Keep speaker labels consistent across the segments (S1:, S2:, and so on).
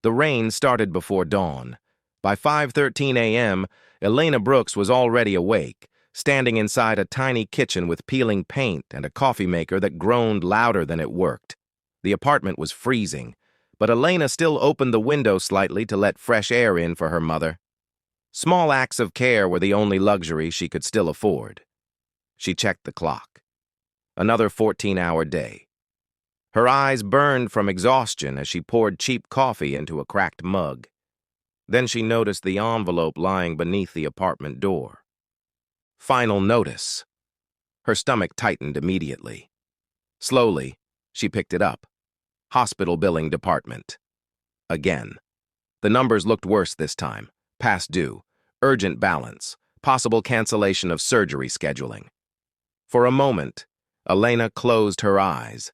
S1: The rain started before dawn. By 5:13 a.m., Elena Brooks was already awake, standing inside a tiny kitchen with peeling paint and a coffee maker that groaned louder than it worked. The apartment was freezing, but Elena still opened the window slightly to let fresh air in for her mother. Small acts of care were the only luxury she could still afford. She checked the clock. Another 14-hour day. Her eyes burned from exhaustion as she poured cheap coffee into a cracked mug. Then she noticed the envelope lying beneath the apartment door. Final notice. Her stomach tightened immediately. Slowly, she picked it up. Hospital billing department. Again. The numbers looked worse this time. Past due. Urgent balance. Possible cancellation of surgery scheduling. For a moment, Elena closed her eyes.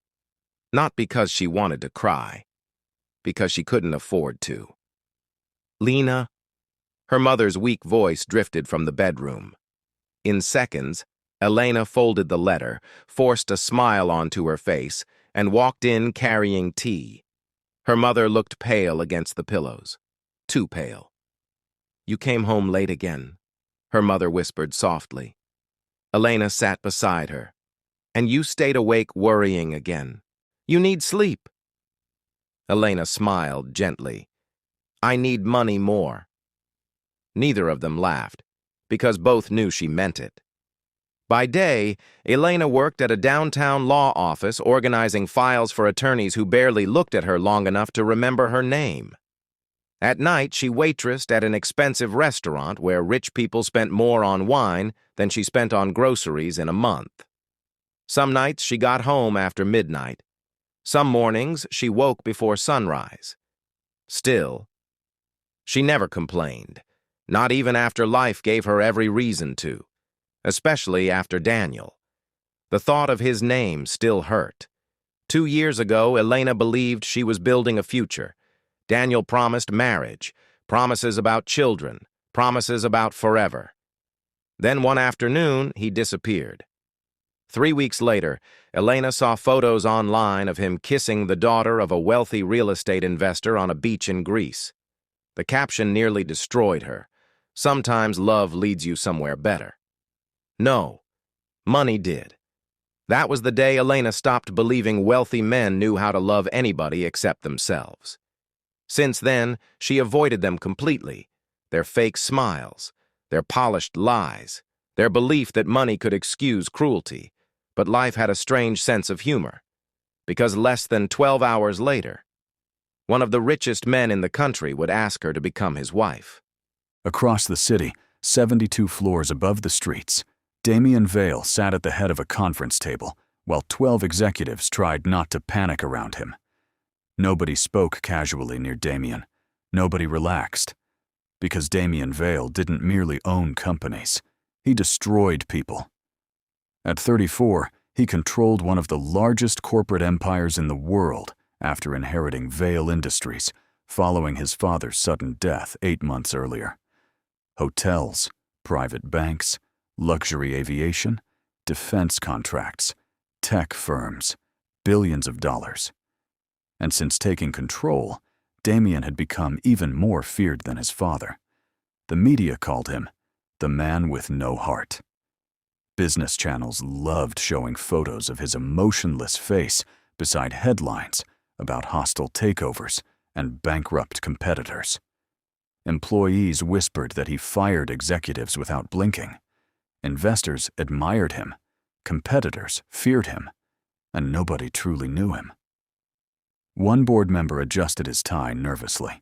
S1: Not because she wanted to cry. Because she couldn't afford to. Lena? Her mother's weak voice drifted from the bedroom. In seconds, Elena folded the letter, forced a smile onto her face, and walked in carrying tea. Her mother looked pale against the pillows. Too pale. "You came home late again," her mother whispered softly. Elena sat beside her. "And you stayed awake worrying again. You need sleep." Elena smiled gently. "I need money more." Neither of them laughed, because both knew she meant it. By day, Elena worked at a downtown law office organizing files for attorneys who barely looked at her long enough to remember her name. At night, she waitressed at an expensive restaurant where rich people spent more on wine than she spent on groceries in a month. Some nights she got home after midnight. Some mornings she woke before sunrise. Still, she never complained, not even after life gave her every reason to, especially after Daniel. The thought of his name still hurt. 2 years ago, Elena believed she was building a future. Daniel promised marriage, promises about children, promises about forever. Then one afternoon, he disappeared. 3 weeks later, Elena saw photos online of him kissing the daughter of a wealthy real estate investor on a beach in Greece. The caption nearly destroyed her. Sometimes love leads you somewhere better. No, money did. That was the day Elena stopped believing wealthy men knew how to love anybody except themselves. Since then, she avoided them completely. Their fake smiles, their polished lies, their belief that money could excuse cruelty. But life had a strange sense of humor, because less than 12 hours later, one of the richest men in the country would ask her to become his wife.
S2: Across the city, 72 floors above the streets, Damian Vale sat at the head of a conference table, while 12 executives tried not to panic around him. Nobody spoke casually near Damian. Nobody relaxed. Because Damian Vale didn't merely own companies. He destroyed people. At 34, he controlled one of the largest corporate empires in the world after inheriting Vale Industries, following his father's sudden death 8 months earlier. Hotels, private banks, luxury aviation, defense contracts, tech firms, billions of dollars. And since taking control, Damian had become even more feared than his father. The media called him the man with no heart. Business channels loved showing photos of his emotionless face beside headlines about hostile takeovers and bankrupt competitors. Employees whispered that he fired executives without blinking. Investors admired him, competitors feared him, and nobody truly knew him. One board member adjusted his tie nervously.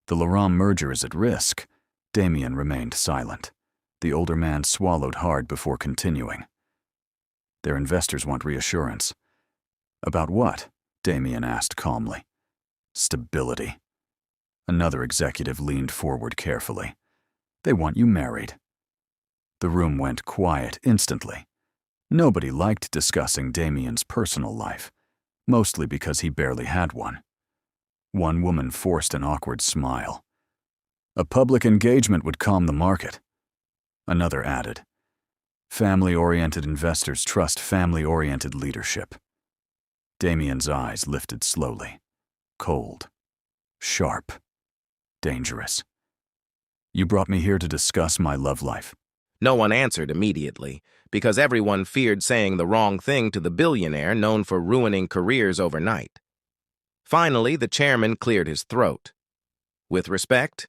S2: The Laurent merger is at risk. Damian remained silent. The older man swallowed hard before continuing. Their investors want reassurance. About what? Damian asked calmly. Stability. Another executive leaned forward carefully. They want you married. The room went quiet instantly. Nobody liked discussing Damian's personal life, mostly because he barely had one. One woman forced an awkward smile. A public engagement would calm the market. Another added, family-oriented investors trust family-oriented leadership. Damian's eyes lifted slowly, cold. Sharp. Dangerous. You brought me here to discuss my love life.
S1: No one answered immediately, because everyone feared saying the wrong thing to the billionaire known for ruining careers overnight. Finally, the chairman cleared his throat. With respect,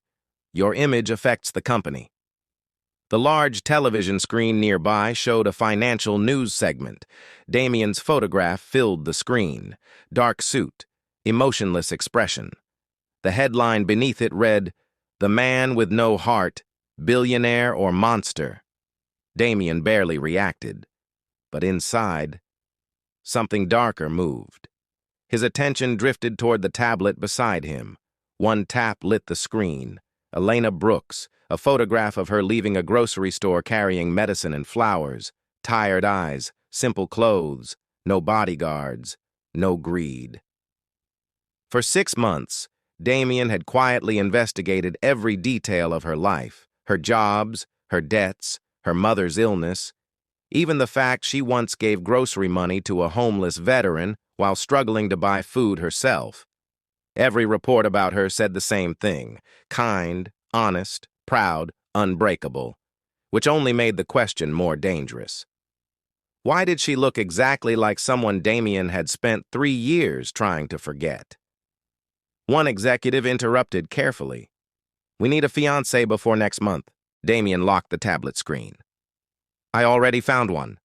S1: your image affects the company. The large television screen nearby showed a financial news segment. Damian's photograph filled the screen. Dark suit, emotionless expression. The headline beneath it read, "The man with no heart, billionaire or monster." Damian barely reacted, but inside, something darker moved. His attention drifted toward the tablet beside him. One tap lit the screen. Elena Brooks, a photograph of her leaving a grocery store carrying medicine and flowers. Tired eyes, simple clothes, no bodyguards, no greed. For 6 months, Damian had quietly investigated every detail of her life, her jobs, her debts, her mother's illness, even the fact she once gave grocery money to a homeless veteran while struggling to buy food herself. Every report about her said the same thing: kind, honest, proud, unbreakable, which only made the question more dangerous. Why did she look exactly like someone Damian had spent 3 years trying to forget? One executive interrupted carefully. "We need a fiancé before next month." Damian locked the tablet screen. "I already found one."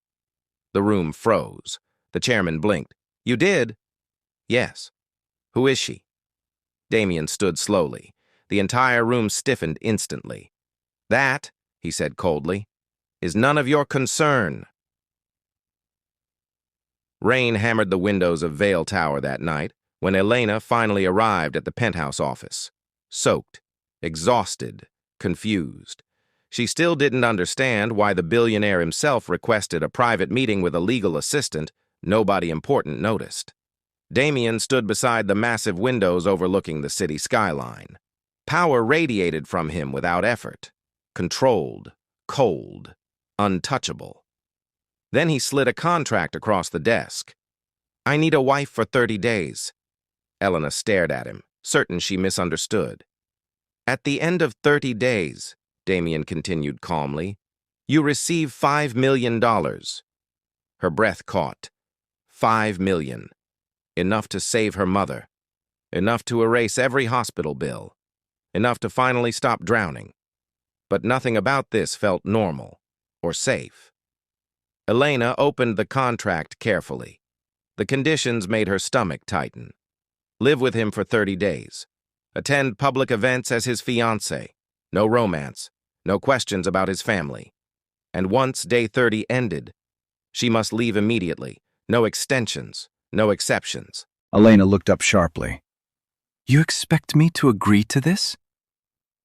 S1: The room froze. The chairman blinked. "You did?" "Yes." "Who is she?" Damian stood slowly. The entire room stiffened instantly. "That," he said coldly, "is none of your concern." Rain hammered the windows of Vale Tower that night when Elena finally arrived at the penthouse office. Soaked, exhausted, confused. She still didn't understand why the billionaire himself requested a private meeting with a legal assistant nobody important noticed. Damian stood beside the massive windows overlooking the city skyline. Power radiated from him without effort. Controlled, cold, untouchable. Then he slid a contract across the desk. "I need a wife for 30 days. Elena stared at him, certain she misunderstood. "At the end of 30 days, Damian continued calmly, you receive $5 million. Her breath caught. $5 million. Enough to save her mother. Enough to erase every hospital bill. Enough to finally stop drowning. But nothing about this felt normal or safe. Elena opened the contract carefully. The conditions made her stomach tighten. Live with him for 30 days. Attend public events as his fiancé. No romance. No questions about his family. And once day 30 ended, she must leave immediately. No extensions. No exceptions.
S3: Elena looked up sharply. "You expect me to agree to this?"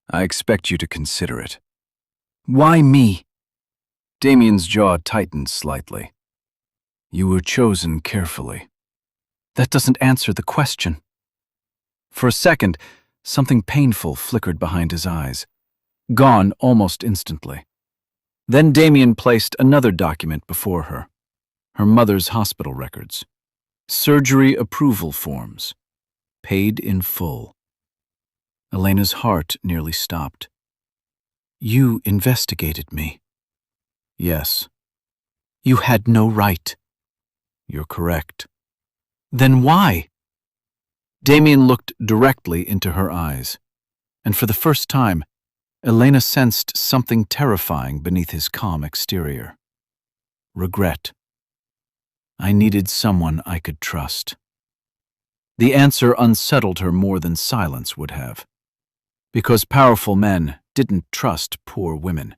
S3: "I expect you to consider it." "Why me?" Damian's jaw tightened slightly. "You were chosen carefully." "That doesn't answer the question." For a second, something painful flickered behind his eyes, gone almost instantly. Then Damian placed another document before her, her mother's hospital records. Surgery approval forms, paid in full. Elena's heart nearly stopped. "You investigated me." "Yes." "You had no right." "You're correct." "Then why?" Damian looked directly into her eyes, and for the first time, Elena sensed something terrifying beneath his calm exterior. Regret. "I needed someone I could trust." The answer unsettled her more than silence would have, because powerful men didn't trust poor women.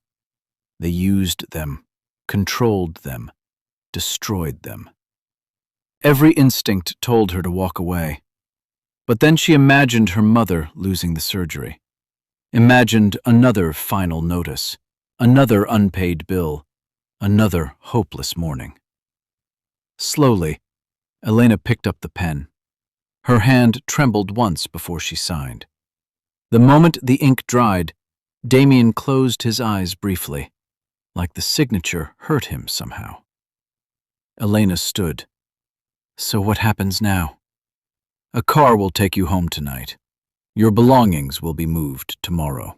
S3: They used them, controlled them, destroyed them. Every instinct told her to walk away, but then she imagined her mother losing the surgery, imagined another final notice, another unpaid bill, another hopeless morning. Slowly, Elena picked up the pen. Her hand trembled once before she signed. The moment the ink dried, Damian closed his eyes briefly, like the signature hurt him somehow. Elena stood. "So what happens now?" "A car will take you home tonight. Your belongings will be moved tomorrow."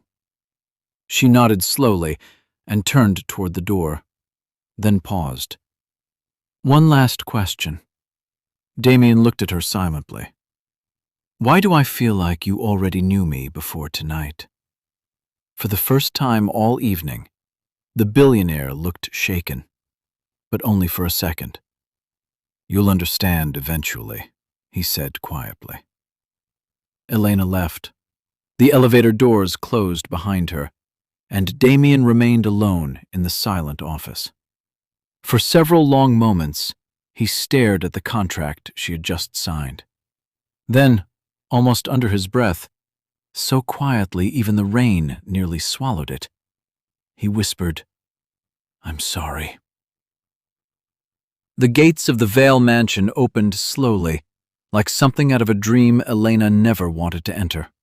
S3: She nodded slowly and turned toward the door, then paused. "One last question." Damian looked at her silently. "Why do I feel like you already knew me before tonight?" For the first time all evening, the billionaire looked shaken, but only for a second. "You'll understand eventually," he said quietly. Elena left. The elevator doors closed behind her, and Damian remained alone in the silent office. For several long moments, he stared at the contract she had just signed. Then, almost under his breath, so quietly even the rain nearly swallowed it, he whispered, "I'm sorry." The gates of the Vale mansion opened slowly, like something out of a dream Elena never wanted to enter.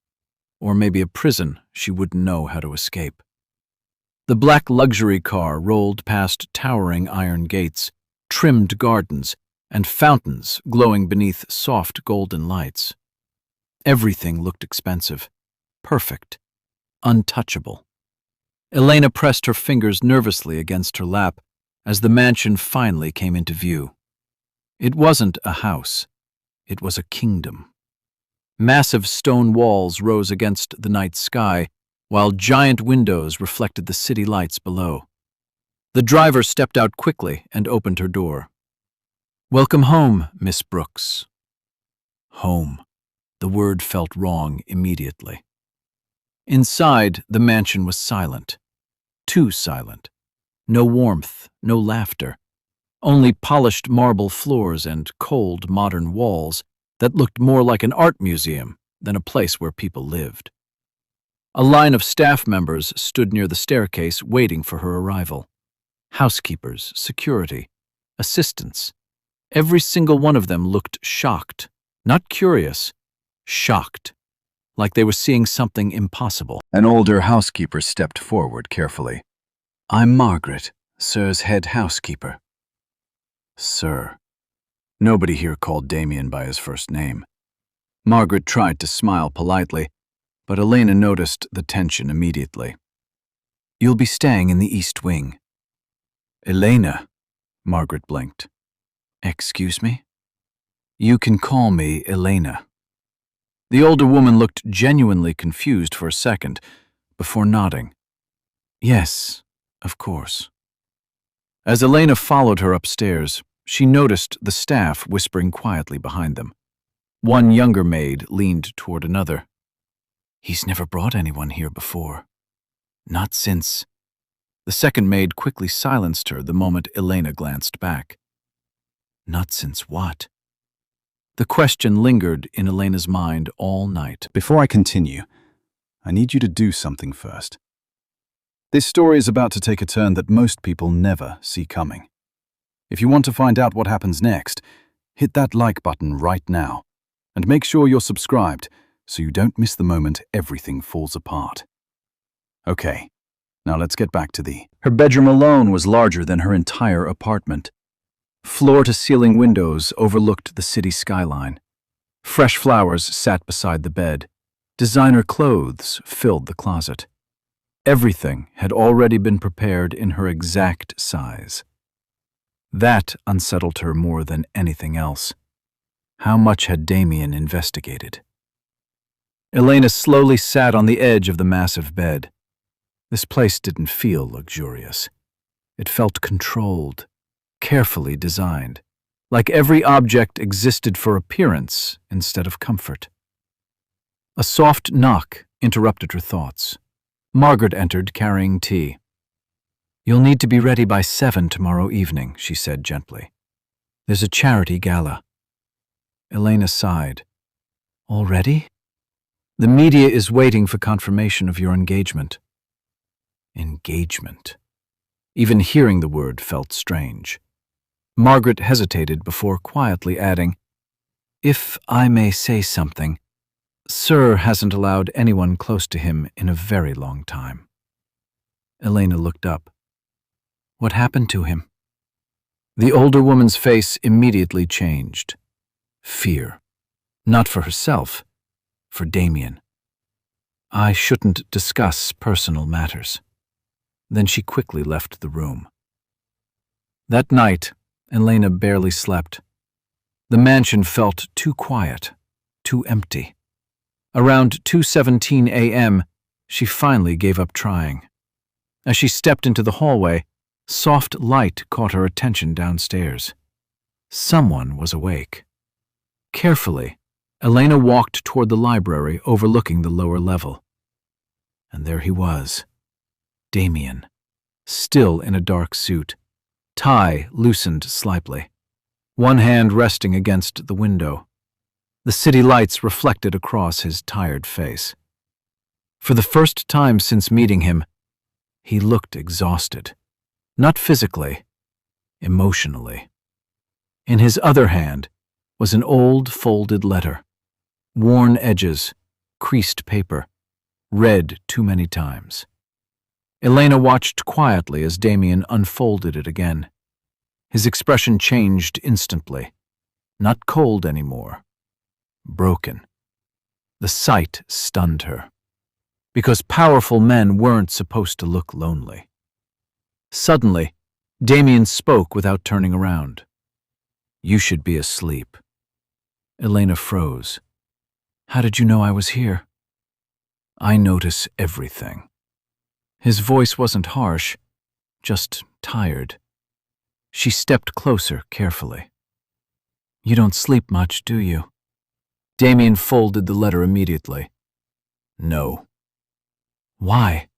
S3: Or maybe a prison she wouldn't know how to escape. The black luxury car rolled past towering iron gates, trimmed gardens, and fountains glowing beneath soft golden lights. Everything looked expensive, perfect, untouchable. Elena pressed her fingers nervously against her lap as the mansion finally came into view. It wasn't a house, it was a kingdom. Massive stone walls rose against the night sky, while giant windows reflected the city lights below. The driver stepped out quickly and opened her door. "Welcome home, Miss Brooks." Home. The word felt wrong immediately. Inside, the mansion was silent. Too silent. No warmth, no laughter. Only polished marble floors and cold modern walls that looked more like an art museum than a place where people lived. A line of staff members stood near the staircase waiting for her arrival. Housekeepers, security, assistants. Every single one of them looked shocked, not curious, shocked, like they were seeing something impossible.
S2: An older housekeeper stepped forward carefully. "I'm Margaret, Sir's head housekeeper." Sir. Nobody here called Damian by his first name. Margaret tried to smile politely, but Elena noticed the tension immediately. "You'll be staying in the East Wing." "Elena," Margaret blinked. "Excuse me?" "You can call me Elena." The older woman looked genuinely confused for a second, before nodding. "Yes, of course." As Elena followed her upstairs, she noticed the staff whispering quietly behind them. One younger maid leaned toward another. "He's never brought anyone here before. Not since." The second maid quickly silenced her the moment Elena glanced back. Not since what? The question lingered in Elena's mind all night.
S4: Before I continue, I need you to do something first. This story is about to take a turn that most people never see coming. If you want to find out what happens next, hit that like button right now, and make sure you're subscribed so you don't miss the moment everything falls apart. Okay, now let's get back to Her bedroom alone was larger than her entire apartment. Floor-to-ceiling windows overlooked the city skyline. Fresh flowers sat beside the bed. Designer clothes filled the closet. Everything had already been prepared in her exact size. That unsettled her more than anything else. How much had Damian investigated? Elena slowly sat on the edge of the massive bed. This place didn't feel luxurious. It felt controlled, carefully designed, like every object existed for appearance instead of comfort. A soft knock interrupted her thoughts. Margaret entered carrying tea. "You'll need to be ready by 7 tomorrow evening," she said gently. "There's a charity gala." Elena sighed. "Already?" "The media is waiting for confirmation of your engagement." Engagement. Even hearing the word felt strange. Margaret hesitated before quietly adding, "If I may say something, Sir hasn't allowed anyone close to him in a very long time." Elena looked up. "What happened to him?" The older woman's face immediately changed. Fear. Not for herself, for Damian.
S3: I shouldn't discuss personal matters. Then she quickly left the room. That night, Elena barely slept. The mansion felt too quiet, too empty. Around 2:17 a.m., she finally gave up trying. As she stepped into the hallway, soft light caught her attention downstairs. Someone was awake. Carefully, Elena walked toward the library overlooking the lower level. And there he was, Damian, still in a dark suit, tie loosened slightly, one hand resting against the window. The city lights reflected across his tired face. For the first time since meeting him, he looked exhausted, not physically, emotionally. In his other hand was an old folded letter, worn edges, creased paper, read too many times. Elena watched quietly as Damian unfolded it again. His expression changed instantly, not cold anymore, broken. The sight stunned her, because powerful men weren't supposed to look lonely. Suddenly, Damian spoke without turning around. "You should be asleep." Elena froze. "How did you know I was here?" "I notice everything." His voice wasn't harsh, just tired. She stepped closer carefully. "You don't sleep much, do you?" Damian folded the letter immediately. "No." "Why?"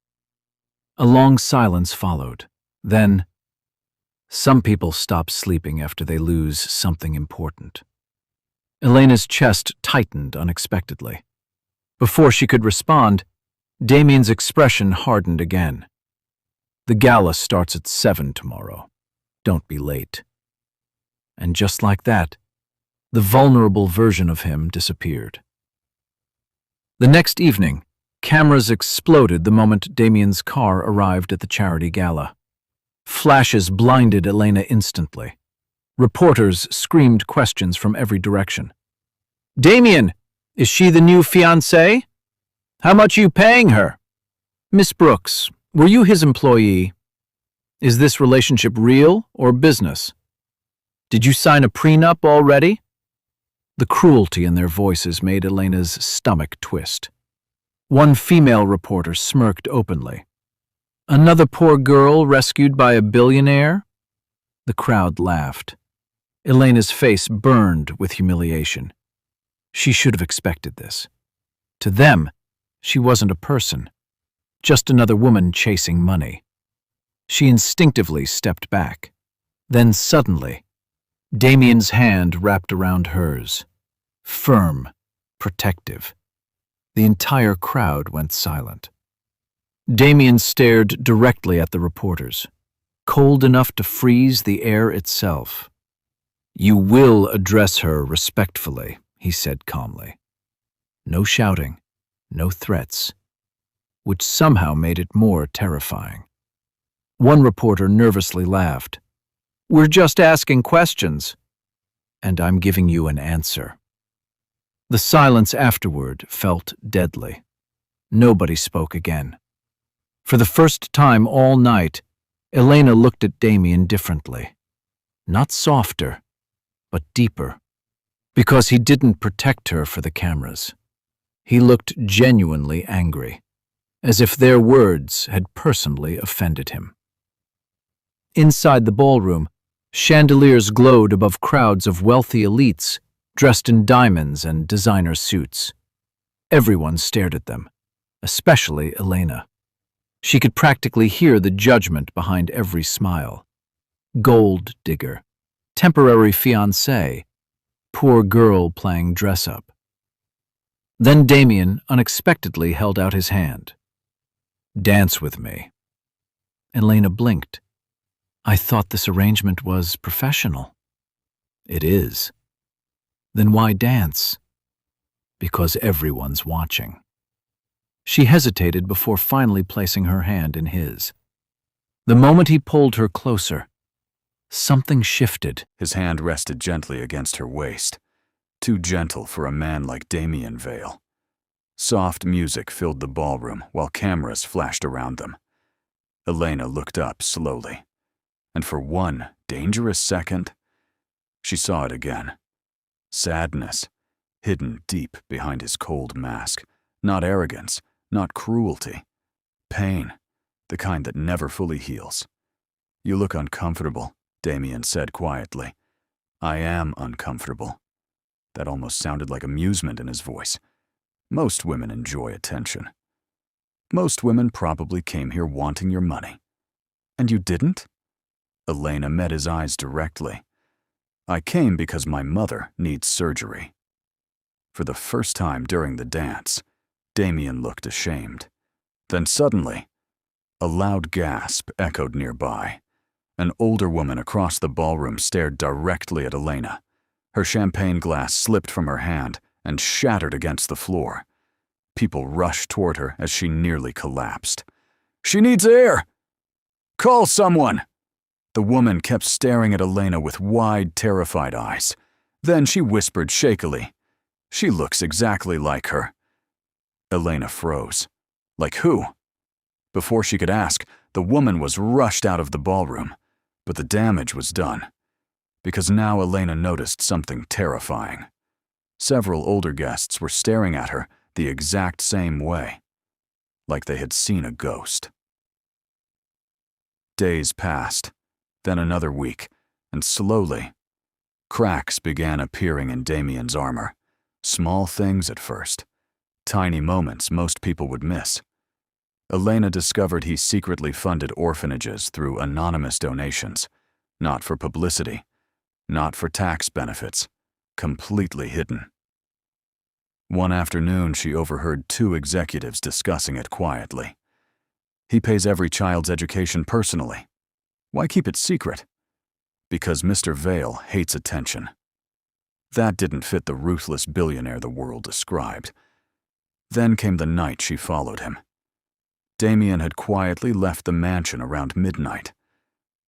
S3: A long silence followed. Then, "Some people stop sleeping after they lose something important." Elena's chest tightened unexpectedly. Before she could respond, Damian's expression hardened again. "The gala starts at 7 tomorrow. Don't be late." And just like that, the vulnerable version of him disappeared. The next evening, cameras exploded the moment Damian's car arrived at the charity gala. Flashes blinded Elena instantly. Reporters screamed questions from every direction. "Damian, is she the new fiancée? How much are you paying her? Miss Brooks, were you his employee? Is this relationship real or business? Did you sign a prenup already?" The cruelty in their voices made Elena's stomach twist. One female reporter smirked openly. "Another poor girl rescued by a billionaire?" The crowd laughed. Elena's face burned with humiliation. She should have expected this. To them, she wasn't a person, just another woman chasing money. She instinctively stepped back. Then suddenly, Damian's hand wrapped around hers, firm, protective. The entire crowd went silent. Damian stared directly at the reporters, cold enough to freeze the air itself. "You will address her respectfully," he said calmly. No shouting, no threats, which somehow made it more terrifying. One reporter nervously laughed. "We're just asking questions." "And I'm giving you an answer." The silence afterward felt deadly. Nobody spoke again. For the first time all night, Elena looked at Damian differently. Not softer, but deeper. Because he didn't protect her for the cameras. He looked genuinely angry, as if their words had personally offended him. Inside the ballroom, chandeliers glowed above crowds of wealthy elites dressed in diamonds and designer suits. Everyone stared at them, especially Elena. She could practically hear the judgment behind every smile. Gold digger, temporary fiancé, poor girl playing dress-up. Then Damian unexpectedly held out his hand. "Dance with me." Elena blinked. "I thought this arrangement was professional." "It is." "Then why dance?" "Because everyone's watching." She hesitated before finally placing her hand in his. The moment he pulled her closer, something shifted.
S2: His hand rested gently against her waist, too gentle for a man like Damian Vale. Soft music filled the ballroom while cameras flashed around them. Elena looked up slowly, and for one dangerous second, she saw it again. Sadness, hidden deep behind his cold mask. Not arrogance, not cruelty. Pain, the kind that never fully heals. "You look uncomfortable," Damian said quietly. "I am uncomfortable." That almost sounded like amusement in his voice. Most women enjoy attention. Most women probably came here wanting your money. "And you didn't?" Elena met his eyes directly. "I came because my mother needs surgery." For the first time during the dance, Damian looked ashamed. Then suddenly, a loud gasp echoed nearby. An older woman across the ballroom stared directly at Elena. Her champagne glass slipped from her hand and shattered against the floor. People rushed toward her as she nearly collapsed. "She needs air! Call someone!" The woman kept staring at Elena with wide, terrified eyes. Then she whispered shakily, "She looks exactly like her." Elena froze. Like who? Before she could ask, the woman was rushed out of the ballroom. But the damage was done. Because now Elena noticed something terrifying. Several older guests were staring at her the exact same way, like they had seen a ghost. Days passed, then another week, and slowly, cracks began appearing in Damian's armor. Small things at first, tiny moments most people would miss. Elena discovered he secretly funded orphanages through anonymous donations, not for publicity, not for tax benefits, completely hidden. One afternoon, she overheard two executives discussing it quietly. "He pays every child's education personally. Why keep it secret?" "Because Mr. Vale hates attention." That didn't fit the ruthless billionaire the world described. Then came the night she followed him. Damian had quietly left the mansion around midnight.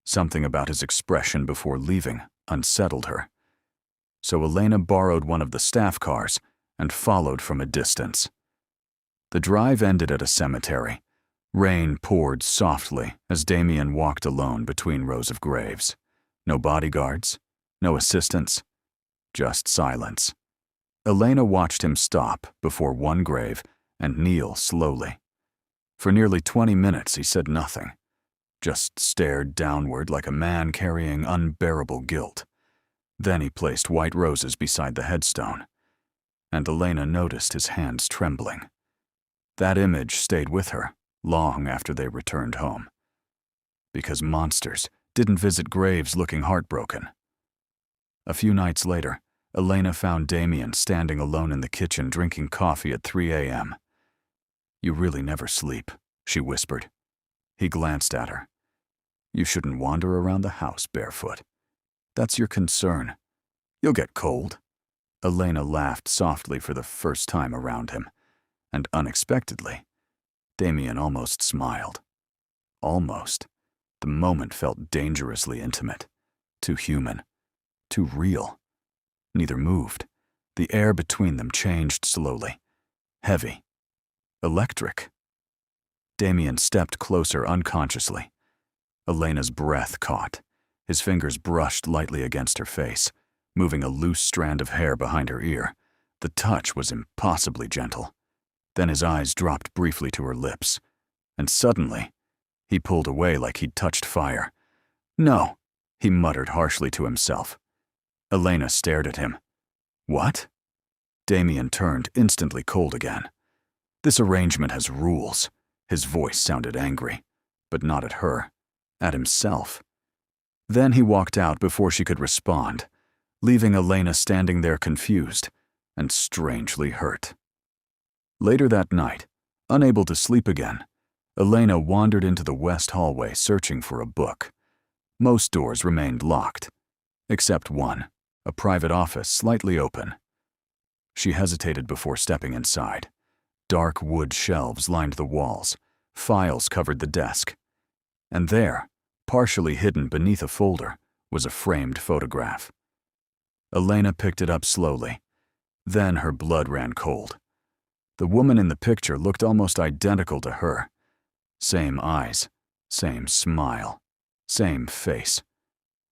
S2: Something about his expression before leaving unsettled her. So Elena borrowed one of the staff cars and followed from a distance. The drive ended at a cemetery. Rain poured softly as Damian walked alone between rows of graves. No bodyguards, no assistants, just silence. Elena watched him stop before one grave and kneel slowly. For nearly 20 minutes he said nothing, just stared downward like a man carrying unbearable guilt. Then he placed white roses beside the headstone, and Elena noticed his hands trembling. That image stayed with her long after they returned home. Because monsters didn't visit graves looking heartbroken. A few nights later, Elena found Damian standing alone in the kitchen drinking coffee at 3 a.m. "You really never sleep," she whispered. He glanced at her. "You shouldn't wander around the house barefoot. That's your concern. You'll get cold." Elena laughed softly for the first time around him, and unexpectedly, Damian almost smiled. Almost. The moment felt dangerously intimate, too human, too real. Neither moved. The air between them changed slowly. Heavy. Electric. Damian stepped closer unconsciously. Elena's breath caught. His fingers brushed lightly against her face, moving a loose strand of hair behind her ear. The touch was impossibly gentle. Then his eyes dropped briefly to her lips, and suddenly, he pulled away like he'd touched fire. "No," he muttered harshly to himself. Elena stared at him. "What?" Damian turned, instantly cold again. "This arrangement has rules." His voice sounded angry, but not at her, at himself. Then he walked out before she could respond, leaving Elena standing there confused and strangely hurt. Later that night, unable to sleep again, Elena wandered into the west hallway searching for a book. Most doors remained locked, except one, a private office slightly open. She hesitated before stepping inside. Dark wood shelves lined the walls, files covered the desk. And there, partially hidden beneath a folder, was a framed photograph. Elena picked it up slowly. Then her blood ran cold. The woman in the picture looked almost identical to her. Same eyes, same smile, same face,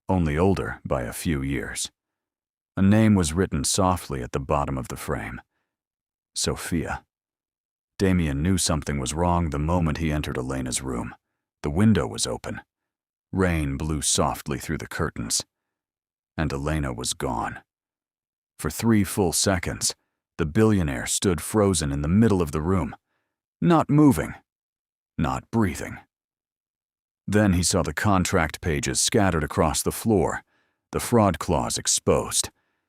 S2: only older by a few years. A name was written softly at the bottom of the frame. Sophia. Damian knew something was wrong the moment he entered Elena's room. The window was open. Rain blew softly through the curtains. And Elena was gone. For 3 full seconds, the billionaire stood frozen in the middle of the room, not moving, not breathing. Then he saw the contract pages scattered across the floor, the fraud clause exposed.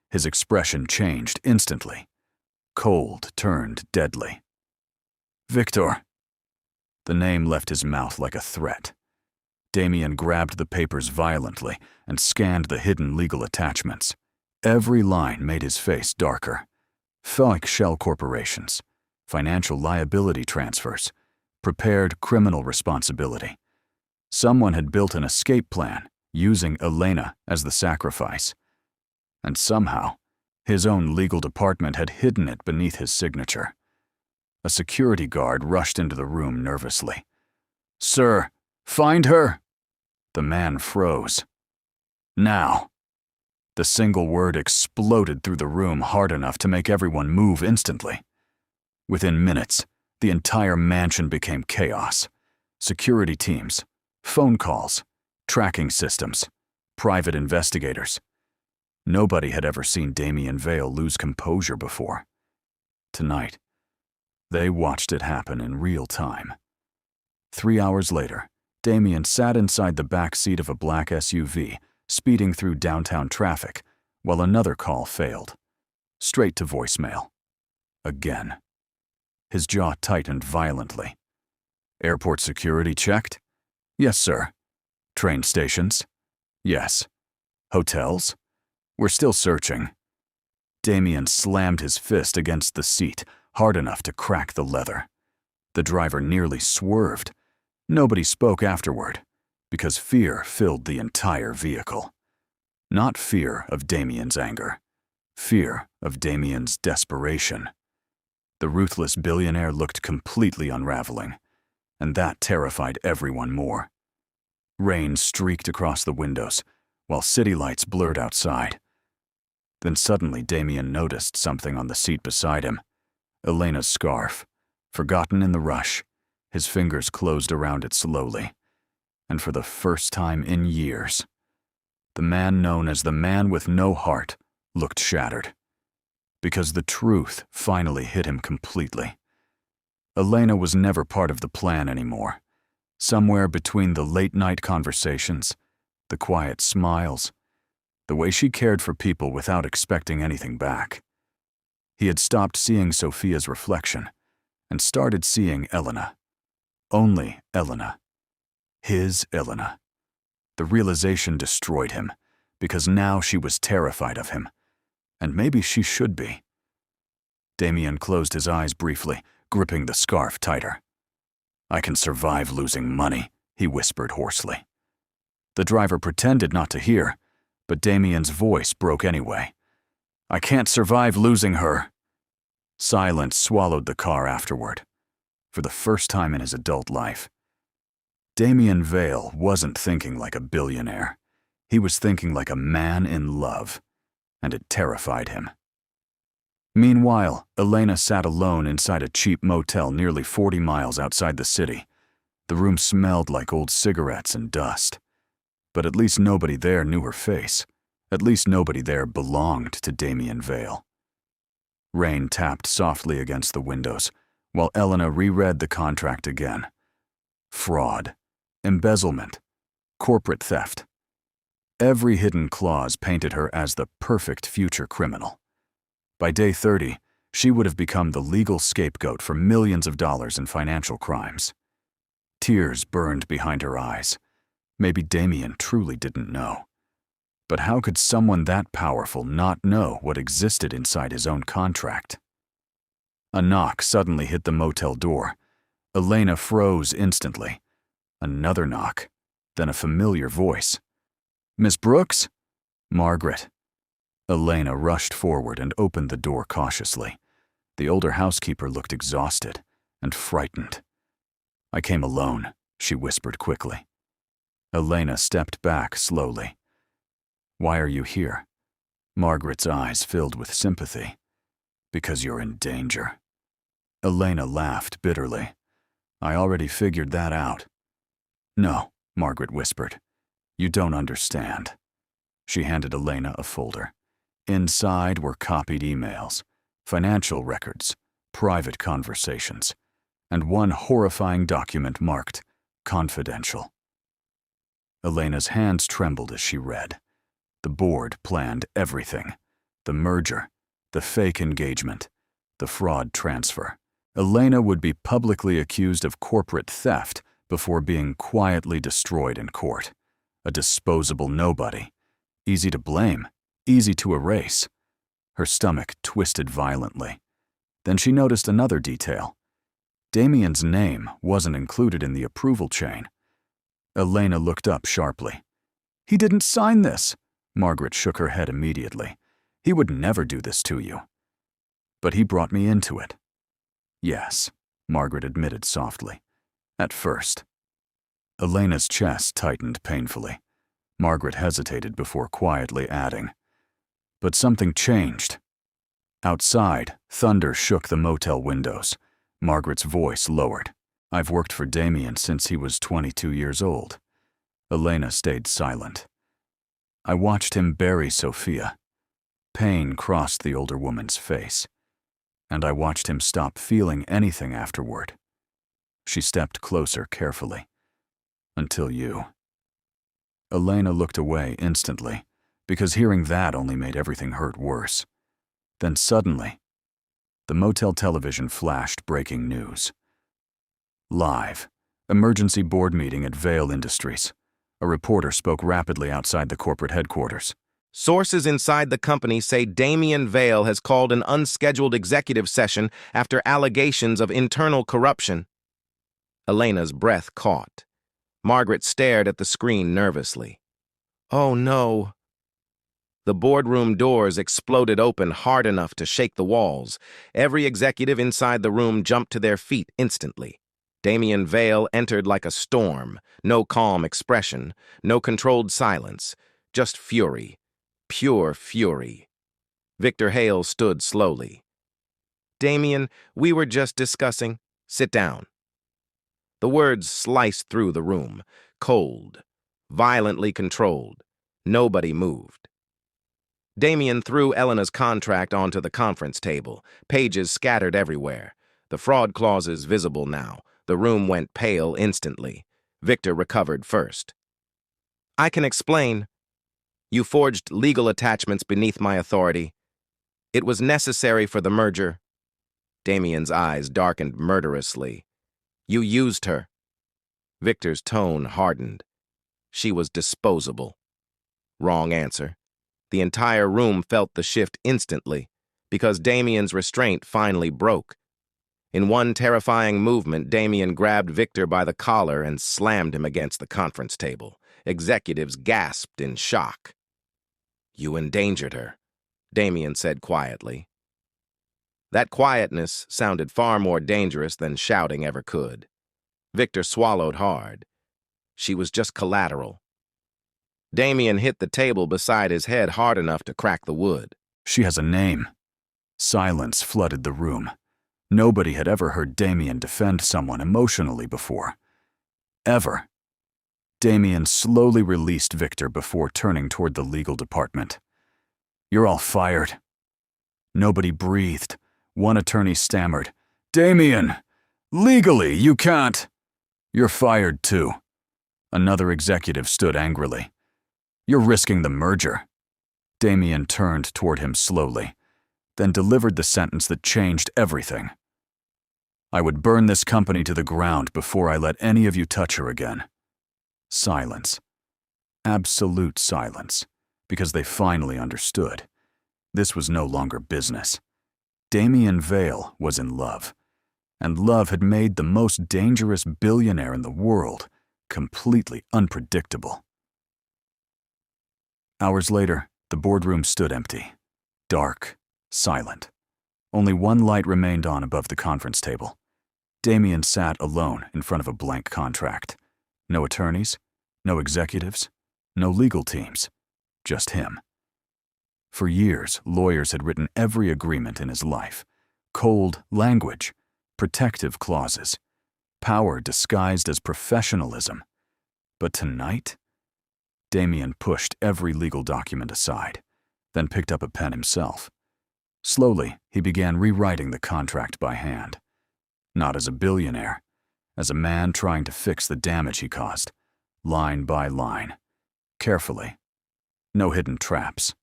S2: His expression changed instantly. Cold turned deadly. Victor. The name left his mouth like a threat. Damian grabbed the papers violently and scanned the hidden legal attachments. Every line made his face darker. Fake shell corporations, financial liability transfers, prepared criminal responsibility. Someone had built an escape plan, using Elena as the sacrifice. And somehow, his own legal department had hidden it beneath his signature. A security guard rushed into the room nervously. "Sir, find her!" The man froze. "Now." The single word exploded through the room hard enough to make everyone move instantly. Within minutes, the entire mansion became chaos. Security teams, phone calls, tracking systems, private investigators. Nobody had ever seen Damian Vale lose composure before. Tonight, they watched it happen in real time. 3 hours later, Damian sat inside the back seat of a black SUV, speeding through downtown traffic, while another call failed. Straight to voicemail. Again. His jaw tightened violently. Airport security checked? Yes, sir. Train stations? Yes. Hotels? We're still searching. Damian slammed his fist against the seat, hard enough to crack the leather. The driver nearly swerved. Nobody spoke afterward, because fear filled the entire vehicle. Not fear of Damian's anger. Fear of Damian's desperation. The ruthless billionaire looked completely unraveling, and that terrified everyone more. Rain streaked across the windows, while city lights blurred outside. Then suddenly Damian noticed something on the seat beside him. Elena's scarf. Forgotten in the rush, his fingers closed around it slowly. And for the first time in years, the man known as the man with no heart looked shattered. Because the truth finally hit him completely. Elena was never part of the plan anymore. Somewhere between the late-night conversations, the quiet smiles, the way she cared for people without expecting anything back. He had stopped seeing Sophia's reflection and started seeing Elena. Only Elena. His Elena. The realization destroyed him, because now she was terrified of him. And maybe she should be. Damian closed his eyes briefly, gripping the scarf tighter. "I can survive losing money," he whispered hoarsely. The driver pretended not to hear, but Damian's voice broke anyway. "I can't survive losing her." Silence swallowed the car afterward, for the first time in his adult life. Damian Vale wasn't thinking like a billionaire. He was thinking like a man in love, and it terrified him. Meanwhile, Elena sat alone inside a cheap motel nearly 40 miles outside the city. The room smelled like old cigarettes and dust. But at least nobody there knew her face. At least nobody there belonged to Damian Vale. Rain tapped softly against the windows, while Elena reread the contract again. Fraud, embezzlement, corporate theft. Every hidden clause painted her as the perfect future criminal. By day 30, she would have become the legal scapegoat for millions of dollars in financial crimes. Tears burned behind her eyes. Maybe Damian truly didn't know. But how could someone that powerful not know what existed inside his own contract? A knock suddenly hit the motel door. Elena froze instantly. Another knock, then a familiar voice. "Miss Brooks?" "Margaret." Elena rushed forward and opened the door cautiously. The older housekeeper looked exhausted and frightened. "I came alone," she whispered quickly. Elena stepped back slowly. "Why are you here?" Margaret's eyes filled with sympathy. "Because you're in danger." Elena laughed bitterly. "I already figured that out." "No," Margaret whispered. "You don't understand." She handed Elena a folder. Inside were copied emails, financial records, private conversations, and one horrifying document marked confidential. Elena's hands trembled as she read. The board planned everything: the merger, the fake engagement, the fraud transfer. Elena would be publicly accused of corporate theft before being quietly destroyed in court. A disposable nobody. Easy to blame, easy to erase. Her stomach twisted violently. Then she noticed another detail. Damian's name wasn't included in the approval chain. Elena looked up sharply. "He didn't sign this." Margaret shook her head immediately. "He would never do this to you." "But he brought me into it." "Yes," Margaret admitted softly. "At first." Elena's chest tightened painfully. Margaret hesitated before quietly adding, "But something changed." Outside, thunder shook the motel windows. Margaret's voice lowered. "I've worked for Damian since he was 22 years old." Elena stayed silent. "I watched him bury Sophia." Pain crossed the older woman's face. "And I watched him stop feeling anything afterward." She stepped closer carefully. "Until you." Elena looked away instantly, because hearing that only made everything hurt worse. Then suddenly, the motel television flashed breaking news. Live. Emergency board meeting at Vale Industries. A reporter spoke rapidly outside the corporate headquarters.
S1: Sources inside the company say Damian Vale has called an unscheduled executive session after allegations of internal corruption. Elena's breath caught. Margaret stared at the screen nervously. "Oh no." The boardroom doors exploded open hard enough to shake the walls. Every executive inside the room jumped to their feet instantly. Damian Vale entered like a storm. No calm expression, no controlled silence, just fury. Pure fury. Victor Hale stood slowly. "Damian, we were just discussing. Sit down." The words sliced through the room, cold, violently controlled. Nobody moved. Damian threw Elena's contract onto the conference table, pages scattered everywhere. The fraud clauses visible now. The room went pale instantly. Victor recovered first. "I can explain. You forged legal attachments beneath my authority. It was necessary for the merger." Damian's eyes darkened murderously. "You used her." Victor's tone hardened. "She was disposable." Wrong answer. The entire room felt the shift instantly, because Damian's restraint finally broke. In one terrifying movement, Damian grabbed Victor by the collar and slammed him against the conference table. Executives gasped in shock. "You endangered her," Damian said quietly. That quietness sounded far more dangerous than shouting ever could. Victor swallowed hard. She was just collateral. Damian hit the table beside his head hard enough to crack the wood.
S2: "She has a name." Silence flooded the room. Nobody had ever heard Damian defend someone emotionally before. Ever. Damian slowly released Victor before turning toward the legal department. "You're all fired." Nobody breathed. One attorney stammered, "Damian, legally you can't." "You're fired too." Another executive stood angrily. "You're risking the merger." Damian turned toward him slowly, then delivered the sentence that changed everything. "I would burn this company to the ground before I let any of you touch her again." Silence. Absolute silence, because they finally understood. This was no longer business. Damian Vale was in love, and love had made the most dangerous billionaire in the world completely unpredictable. Hours later, the boardroom stood empty, dark, silent. Only one light remained on above the conference table. Damian sat alone in front of a blank contract. No attorneys, no executives, no legal teams, just him. For years, lawyers had written every agreement in his life. Cold language, protective clauses, power disguised as professionalism. But tonight, Damian pushed every legal document aside, then picked up a pen himself. Slowly, he began rewriting the contract by hand. Not as a billionaire, as a man trying to fix the damage he caused, line by line, carefully. No hidden traps,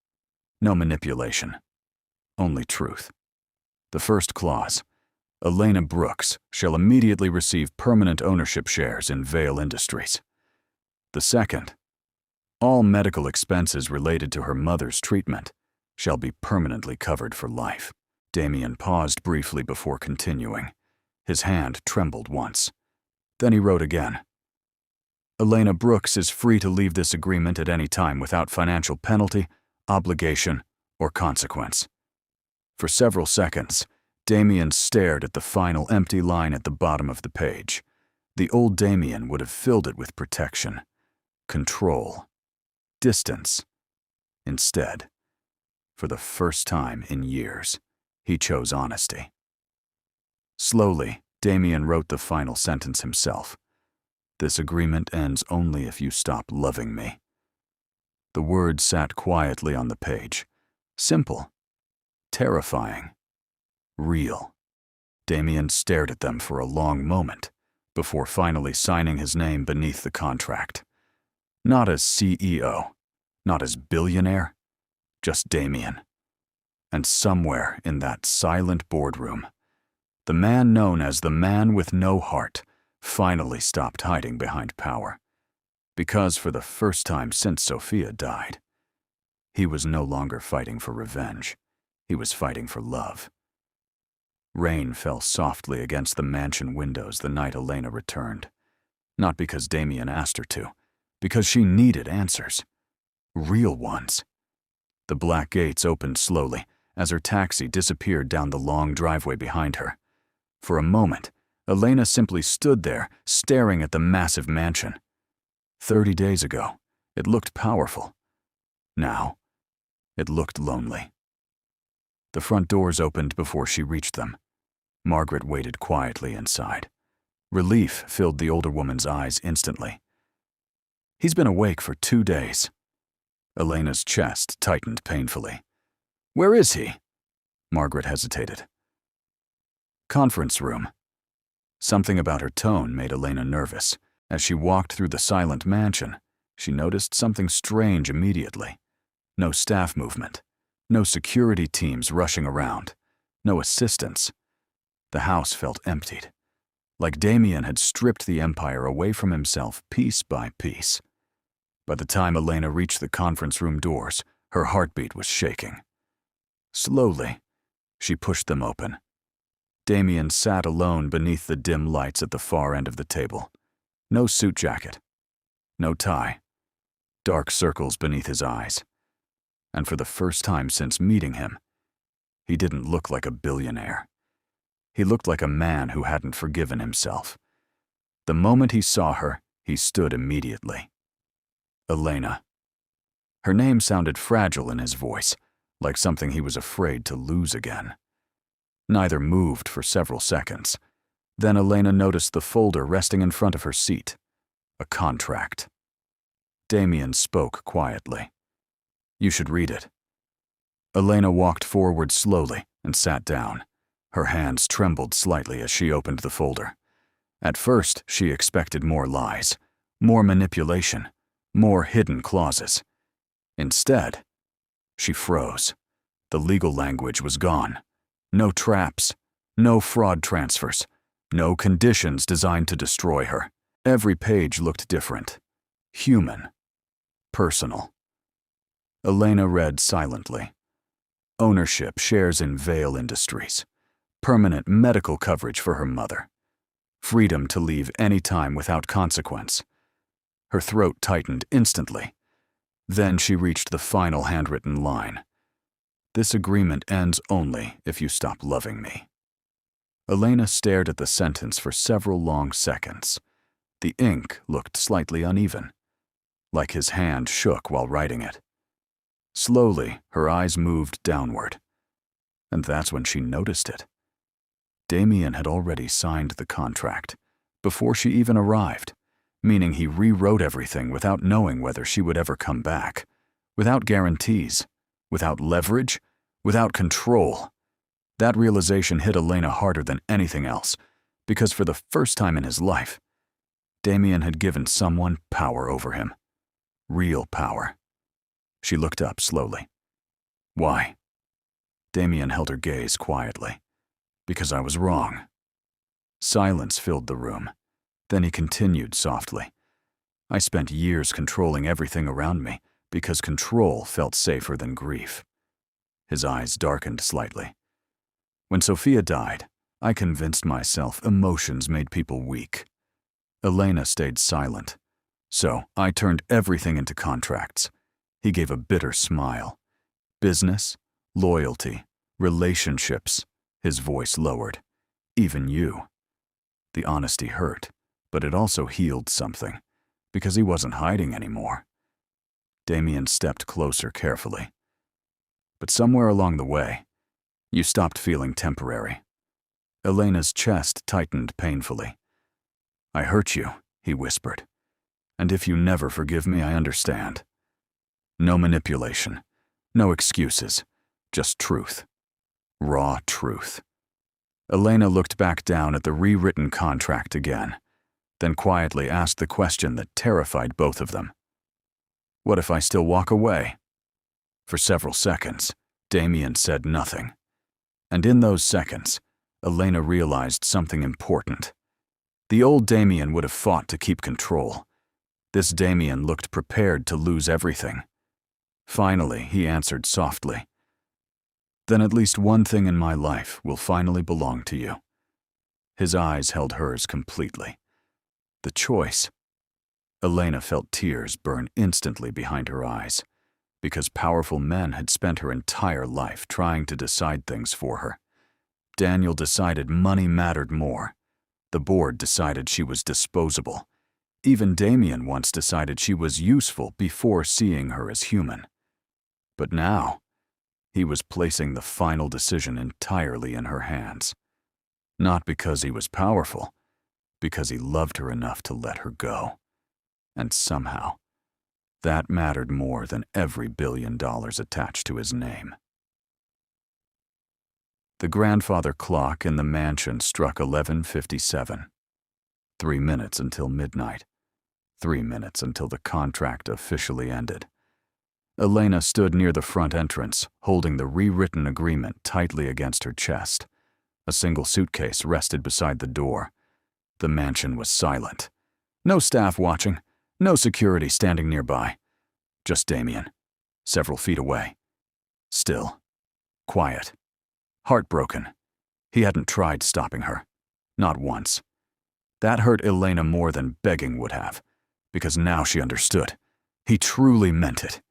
S2: no manipulation, only truth. The first clause, Elena Brooks shall immediately receive permanent ownership shares in Vale Industries. The second, all medical expenses related to her mother's treatment shall be permanently covered for life. Damian paused briefly before continuing. His hand trembled once. Then he wrote again. Elena Brooks is free to leave this agreement at any time without financial penalty, obligation, or consequence. For several seconds, Damian stared at the final empty line at the bottom of the page. The old Damian would have filled it with protection, control, distance. Instead, for the first time in years, he chose honesty. Slowly, Damian wrote the final sentence himself. This agreement ends only if you stop loving me. The words sat quietly on the page. Simple, terrifying, real. Damian stared at them for a long moment before finally signing his name beneath the contract. Not as CEO, not as billionaire, just Damian. And somewhere in that silent boardroom, the man known as the man with no heart finally stopped hiding behind power. Because for the first time since Sophia died, he was no longer fighting for revenge. He was fighting for love. Rain fell softly against the mansion windows the night Elena returned. Not because Damian asked her to, because she needed answers. Real ones. The black gates opened slowly as her taxi disappeared down the long driveway behind her. For a moment, Elena simply stood there, staring at the massive mansion. 30 days ago, it looked powerful. Now, it looked lonely. The front doors opened before she reached them. Margaret waited quietly inside. Relief filled the older woman's eyes instantly. He's been awake for 2 days. Elena's chest tightened painfully. Where is he? Margaret hesitated. Conference room. Something about her tone made Elena nervous. As she walked through the silent mansion, she noticed something strange immediately. No staff movement, no security teams rushing around, no assistants. The house felt emptied, like Damian had stripped the empire away from himself piece by piece. By the time Elena reached the conference room doors, her heartbeat was shaking. Slowly, she pushed them open. Damian sat alone beneath the dim lights at the far end of the table. No suit jacket, no tie, dark circles beneath his eyes. And for the first time since meeting him, he didn't look like a billionaire. He looked like a man who hadn't forgiven himself. The moment he saw her, he stood immediately. Elena. Her name sounded fragile in his voice, like something he was afraid to lose again. Neither moved for several seconds. Then Elena noticed the folder resting in front of her seat. A contract. Damian spoke quietly. You should read it. Elena walked forward slowly and sat down. Her hands trembled slightly as she opened the folder. At first, she expected more lies, more manipulation, more hidden clauses. Instead, she froze. The legal language was gone. No traps, no fraud transfers, no conditions designed to destroy her. Every page looked different. Human. Personal. Elena read silently. Ownership shares in Vale Industries. Permanent medical coverage for her mother. Freedom to leave any time without consequence. Her throat tightened instantly. Then she reached the final handwritten line. This agreement ends only if you stop loving me. Elena stared at the sentence for several long seconds. The ink looked slightly uneven, like his hand shook while writing it. Slowly, her eyes moved downward, and that's when she noticed it. Damian had already signed the contract, before she even arrived, meaning he rewrote everything without knowing whether she would ever come back, without guarantees, without leverage, without control. That realization hit Elena harder than anything else, because for the first time in his life, Damian had given someone power over him. Real power. She looked up slowly. Why? Damian held her gaze quietly. Because I was wrong. Silence filled the room. Then he continued softly. I spent years controlling everything around me because control felt safer than grief. His eyes darkened slightly. When Sophia died, I convinced myself emotions made people weak. Elena stayed silent, so I turned everything into contracts. He gave a bitter smile. Business, loyalty, relationships. His voice lowered. Even you. The honesty hurt, but it also healed something, because he wasn't hiding anymore. Damian stepped closer carefully. But somewhere along the way, you stopped feeling temporary. Elena's chest tightened painfully. I hurt you, he whispered. And if you never forgive me, I understand. No manipulation, no excuses, just truth. Raw truth. Elena looked back down at the rewritten contract again, then quietly asked the question that terrified both of them. What if I still walk away? For several seconds, Damian said nothing. And in those seconds, Elena realized something important. The old Damian would have fought to keep control. This Damian looked prepared to lose everything. Finally, he answered softly. Then at least one thing in my life will finally belong to you. His eyes held hers completely. The choice. Elena felt tears burn instantly behind her eyes, because powerful men had spent her entire life trying to decide things for her. Daniel decided money mattered more. The board decided she was disposable. Even Damian once decided she was useful before seeing her as human. But now, he was placing the final decision entirely in her hands. Not because he was powerful, because he loved her enough to let her go. And somehow, that mattered more than every $1 billion attached to his name. The grandfather clock in the mansion struck 11:57. 3 minutes until midnight. 3 minutes until the contract officially ended. Elena stood near the front entrance, holding the rewritten agreement tightly against her chest. A single suitcase rested beside the door. The mansion was silent. No staff watching, no security standing nearby. Just Damian, several feet away. Still. Quiet. Heartbroken. He hadn't tried stopping her. Not once. That hurt Elena more than begging would have, because now she understood. He truly meant it.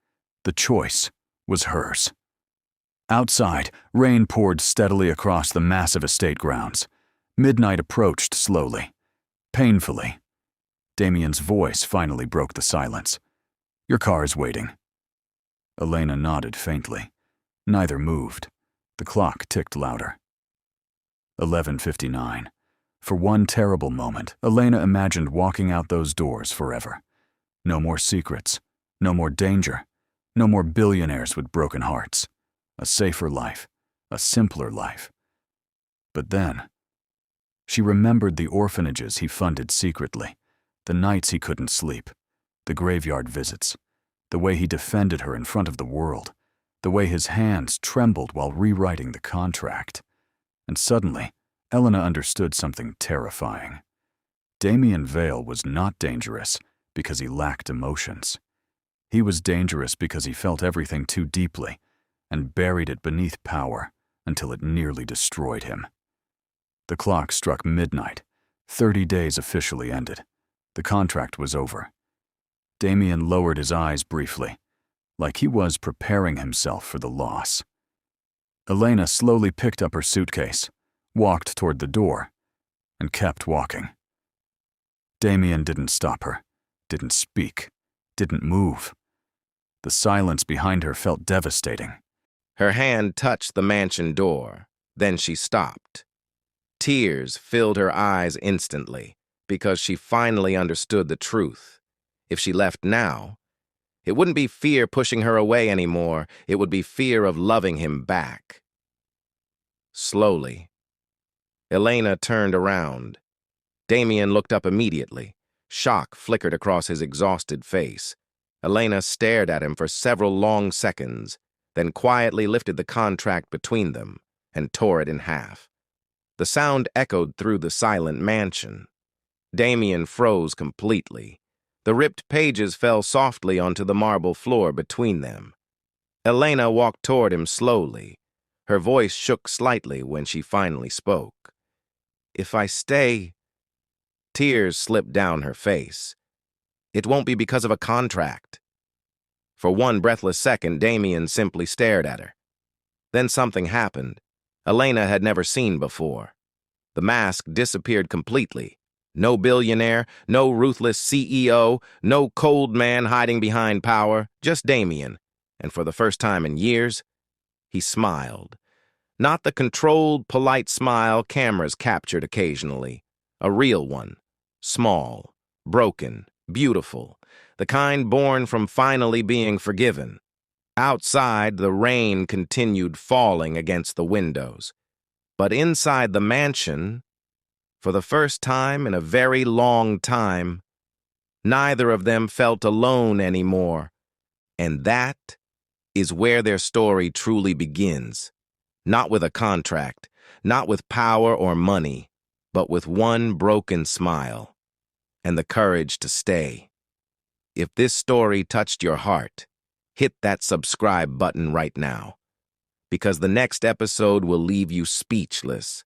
S2: The choice was hers. Outside, rain poured steadily across the massive estate grounds. Midnight approached slowly, painfully. Damian's voice finally broke the silence. Your car is waiting. Elena nodded faintly. Neither moved. The clock ticked louder. 11:59. For one terrible moment, Elena imagined walking out those doors forever. No more secrets. No more danger. No more billionaires with broken hearts. A safer life. A simpler life. But then, she remembered the orphanages he funded secretly, the nights he couldn't sleep, the graveyard visits, the way he defended her in front of the world, the way his hands trembled while rewriting the contract. And suddenly, Elena understood something terrifying. Damian Vale was not dangerous because he lacked emotions. He was dangerous because he felt everything too deeply and buried it beneath power until it nearly destroyed him. The clock struck midnight. 30 days officially ended. The contract was over. Damian lowered his eyes briefly, like he was preparing himself for the loss. Elena slowly picked up her suitcase, walked toward the door, and kept walking. Damian didn't stop her, didn't speak, didn't move. The silence behind her felt devastating.
S1: Her hand touched the mansion door, then she stopped. Tears filled her eyes instantly because she finally understood the truth. If she left now, it wouldn't be fear pushing her away anymore, it would be fear of loving him back. Slowly, Elena turned around. Damian looked up immediately. Shock flickered across his exhausted face. Elena stared at him for several long seconds, then quietly lifted the contract between them and tore it in half. The sound echoed through the silent mansion. Damian froze completely. The ripped pages fell softly onto the marble floor between them. Elena walked toward him slowly. Her voice shook slightly when she finally spoke. "If I stay..." Tears slipped down her face. "It won't be because of a contract." For one breathless second, Damian simply stared at her. Then something happened Elena had never seen before. The mask disappeared completely. No billionaire, no ruthless CEO, no cold man hiding behind power, just Damian. And for the first time in years, he smiled. Not the controlled, polite smile cameras captured occasionally. A real one. Small, broken, beautiful. The kind born from finally being forgiven. Outside, the rain continued falling against the windows. But inside the mansion, for the first time in a very long time, neither of them felt alone anymore. And that is where their story truly begins. Not with a contract, not with power or money, but with one broken smile and the courage to stay. If this story touched your heart, hit that subscribe button right now, because the next episode will leave you speechless.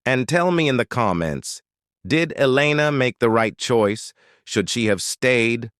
S1: And tell me in the comments, did Elena make the right choice? Should she have stayed